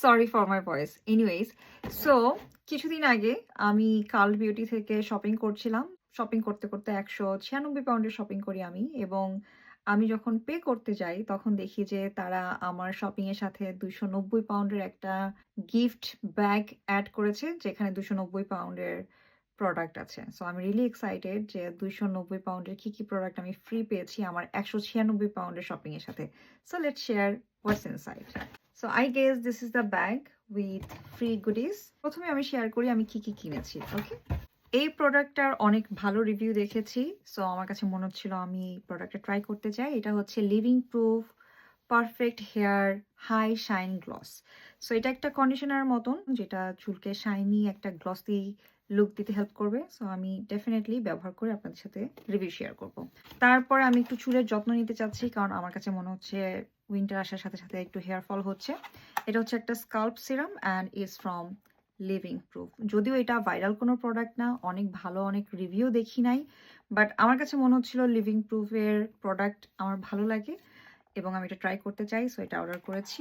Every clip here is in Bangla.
Sorry for my voice. Anyways, so কিছুদিন আগে আমি কার্ল বিউটি থেকে শপিং করছিলাম। শপিং করতে, করতে ১৯৬ পাউন্ডের শপিং করি আমি এবং আমি যখন পে করতে যাই তখন দেখি যে তারা আমার শপিং এর সাথে ২৯০ পাউন্ডের একটা গিফট ব্যাগ এড করেছে যেখানে ২৯০ পাউন্ডের প্রোডাক্ট আছে। সো আমি রিয়ালি এক্সাইটেড যে ২৯০ পাউন্ডের কি প্রোডাক্ট আমি ফ্রি পেয়েছি আমার ১৯৬ পাউন্ডের শপিং এর সাথে। So let's share what's inside. So I guess this is the bag with free goodies. প্রথমে আমি শেয়ার করি আমি কি কিনেছি। ওকে, এই প্রোডাক্টটার অনেক ভালো রিভিউ দেখেছি। সো আমার কাছে মনে হচ্ছিল আমি এই প্রোডাক্টটা ট্রাই করতে চাই। এটা হচ্ছে living proof perfect hair high shine gloss. So এটা একটা কন্ডিশনার মতন যেটা চুলকে শাইনি একটা গ্লসি লুক দিতে হেল্প করবে। সো আমি ডেফিনেটলি ব্যবহার করে আপনাদের সাথে রিভিউ শেয়ার করব। তারপরে আমি একটু চুলের যত্ন নিতে চাচ্ছি কারণ আমার কাছে মনে হচ্ছে উইন্টার আসার সাথে সাথে একটু হেয়ার ফল হচ্ছে। এটা হচ্ছে একটা SCALP serum and is from living proof. যদিও এটা ভাইরাল কোনো প্রোডাক্ট না, অনেক ভালো অনেক রিভিউ দেখি নাই, বাট আমার কাছে মনে হচ্ছিল লিভিং প্রুফের প্রোডাক্ট আমার ভালো লাগে এবং আমি এটা ট্রাই করতে চাই। সো এটা অর্ডার করেছি।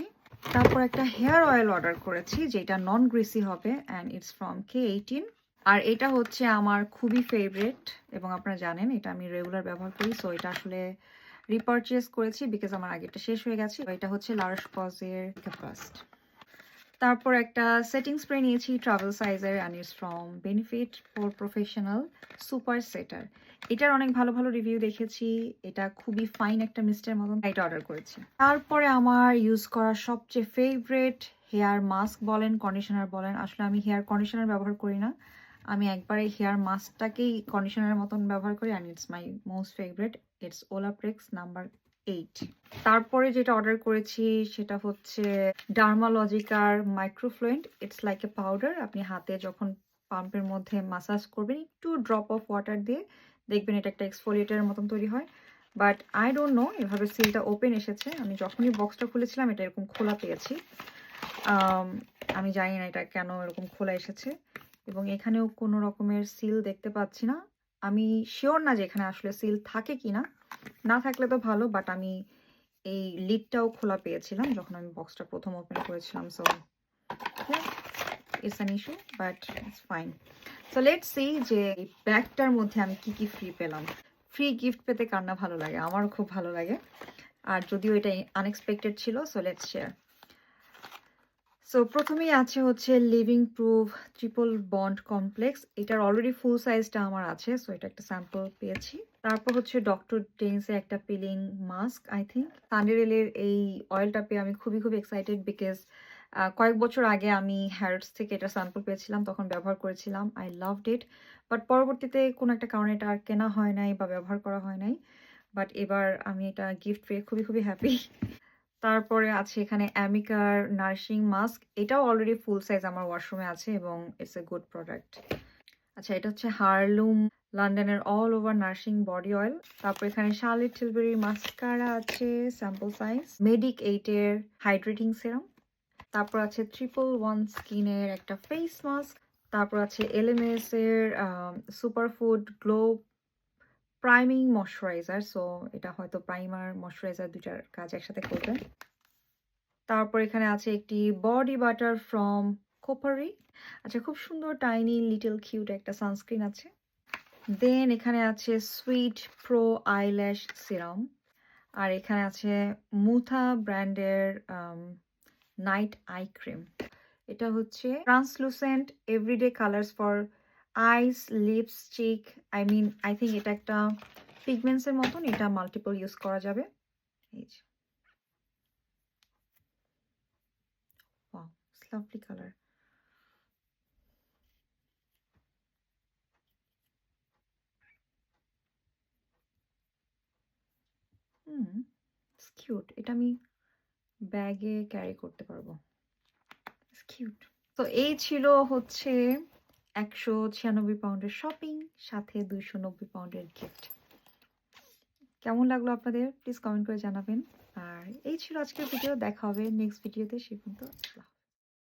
তারপর একটা হেয়ার অয়েল অর্ডার করেছি যেটা নন গ্রিসি হবে অ্যান্ড ইটস ফ্রম K18। আর এটা হচ্ছে আমার খুবই ফেভারিট এবং আপনারা জানেন এটা আমি রেগুলার ব্যবহার করি। সো এটা আসলে রিপারচেজ করেছি বিকজ আমার আগেরটা শেষ হয়ে গেছে। এটা হচ্ছে La Roche-Posay ফার্স্ট। তারপর একটা সেটিং স্প্রে নিয়েছি ট্রাভেল সাইজের and it's from benefit for professional super সেটার। এটার অনেক ভালো ভালো রিভিউ দেখেছি। এটা খুবই ফাইন একটা মিস্টের মতন, এটা অর্ডার করেছি। তারপরে আমার ইউজ করা সবচেয়ে ফেভারিট হেয়ার মাস্ক বলেন কন্ডিশনার বলেন, আসলে আমি হেয়ার কন্ডিশনার ব্যবহার করি না, আমি একবারে হেয়ার মাস্কটাকেই কন্ডিশনারের মতন ব্যবহার করি and it's my most favourite. It's Olaplex number 8। তারপরে যেটা অর্ডার করেছি সেটা হচ্ছে ডার্মালজিকার microfoliant. It's like a powder. আপনি হাতে যখন পাম্পের মধ্যে মাসাজ করবেন একটু ড্রপ অফ ওয়াটার দিয়ে দেখবেন এটা একটা এক্সফোলিয়েটারের মতন তৈরি হয়। বাট আই ডোন্ট নো এভাবে সিলটা ওপেন এসেছে। আমি যখনই বক্সটা খুলেছিলাম এটা এরকম খোলা পেয়েছি। আমি জানি না এটা কেন এরকম খোলা এসেছে এবং এখানেও কোনো রকমের সিল দেখতে পাচ্ছি না। আমি শিওর না যে এখানে আসলে সিল থাকে কিনা, না থাকলে তো ভালো, বাট আমি এই লিডটাও খোলা পেয়েছিলাম যখন আমি বক্সটা প্রথম ওপেন করেছিলাম। So it's an issue but it's fine. So let's see যে এই ব্যাগটার মধ্যে আমি কি ফ্রি পেলাম। ফ্রি গিফট পেতে কার না ভালো লাগে, আমারও খুব ভালো লাগে। আর যদিও এটা আনএক্সপেক্টেড ছিল। So let's share. সো প্রথমেই আছে হচ্ছে living proof triple bond complex. এটার অলরেডি ফুল সাইজটা আমার আছে। সো এটা একটা স্যাম্পল পেয়েছি। তারপর হচ্ছে ডক্টর ডেন্সের একটা পিলিং মাস্ক। আই থিঙ্ক সানডেরেলের এই অয়েলটা পেয়ে আমি খুবই এক্সাইটেড বিকজ কয়েক বছর আগে আমি হ্যারটস থেকে এটা স্যাম্পল পেয়েছিলাম, তখন ব্যবহার করেছিলাম। I loved it. বাট পরবর্তীতে কোনো একটা কারণে এটা আর কেনা হয় নাই বা ব্যবহার করা হয় নাই। বাট এবার আমি এটা গিফট পেয়ে খুবই হ্যাপি। তারপরে আছে এখানে অ্যামিকার নারিশিং মাস্ক। এটাও অলরেডি ফুল সাইজ আমার ওয়াশরুমে আছে এবং ইটস এ গুড প্রোডাক্ট। আচ্ছা, এটা হচ্ছে হারলুম লন্ডনের all over nourishing body oil. তারপর এখানে শার্লেট টিলবেরি মাস্কারা আছে স্যাম্পল সাইজ। মেডিক 8 এর হাইড্রেটিং সেরাম। তারপর আছে 111 স্কিনের একটা ফেস মাস্ক। তারপর আছে এলএমএস এর superfood glow priming moisturiser. So এটা হয়তো প্রাইমার ময়শ্চারাইজার দুটার কাজ একসাথে করবে। তারপর এখানে আছে একটি বডি বাটার ফ্রম কোপারি। আচ্ছা, খুব সুন্দর টাইনি লিটল কিউট একটা সানস্ক্রিন আছে। দেন এখানে আছে সুইট প্রো আইল্যাশ সিরাম। আর এখানে আছে মুথা ব্র্যান্ডের নাইট আই ক্রিম। এটা হচ্ছে translucent everyday colours for eyes lips cheek. I think এটা একটা পিগমেন্টসের মতন, এটা মাল্টিপল ইউজ করা যাবে। এই যে ওয়াও, লাভলি কালার। কিউট। এটা আমি ব্যাগে ক্যারি করতে পারবো। কিউট। তো এই ছিল হচ্ছে ১৯৬ পাউন্ডের শপিং সাথে ২৯০ পাউন্ডের গিফট। কেমন লাগলো আপনাদের প্লিজ কমেন্ট করে জানাবেন। আর এই ছিল আজকের ভিডিও। দেখা হবে নেক্সট ভিডিওতে। সে পর্যন্ত